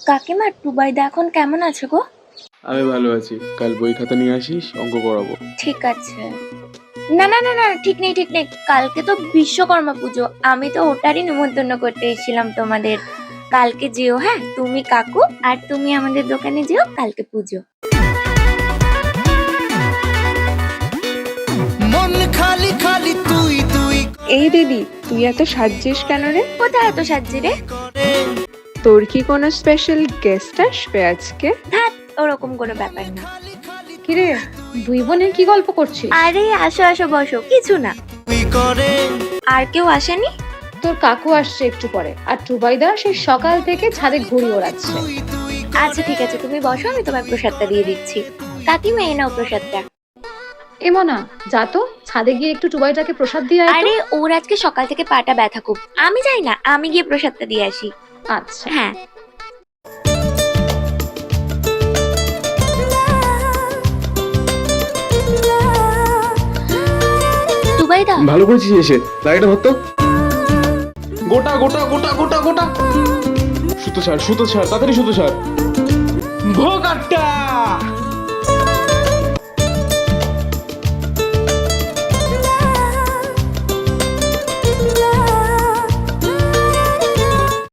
কাকিমা, টুবাইদা এখন কেমন আছে গো? আমি ভালো আছি। কাল বই খাতা নিয়ে আসিস, অঙ্ক করাবো। ঠিক আছে। না না না না, ঠিক নেই ঠিক নেই, কালকে তো বিশ্বকর্মা পুজো, আমি তো ওটারই নিমন্ত্রণ করতে এসেছিলাম তোমাদের। কালকে যেও, হ্যাঁ, তুমি কাকু আর তুমি আমাদের দোকানে যেও, কালকে পুজো। মন খালি খালি তুই তুই। এই দিদি, তুই এত সাজছিস কেন রে? কোথায় এত সাজছি রে? তোর কি কোনো স্পেশাল গেস্ট আসবে আজকে? ধ্যাৎ, ওরকম কোনো ব্যাপার না। কিরে, দুই বোনের কি গল্প করছিস? আরে আসো আসো, বসো, কিছু না। আর কেউ আসেনি? তোর কাকু আসছে একটু পরে, আর টুবাইদা সেই সকাল থেকে ছাদে ঘুড়ি ওড়াচ্ছে। আচ্ছা ঠিক আছে, তুমি বসো, আমি তোমার প্রসাদটা দিয়ে দিচ্ছি। কাকিমা, এই নাও প্রসাদটা। এমনা, যা তো ছাদে গিয়ে একটু টুবাইদাকে প্রসাদ দিয়ে আয় তো। আরে ওর আজকে সকাল থেকে পাটা ব্যথা খুব, আমি যাই না, আমি গিয়ে প্রসাদটা দিয়ে আসি। আচ্ছা। হ্যাঁ। টুবাইদা, ভালো করেছিস এসে। লাইটটা ধরতো। গোটা গোটা গোটা গোটা গোটা। সুতো ছাড়, সুতো ছাড়, তাড়াতাড়ি সুতো ছাড়। ভোগ আটটা।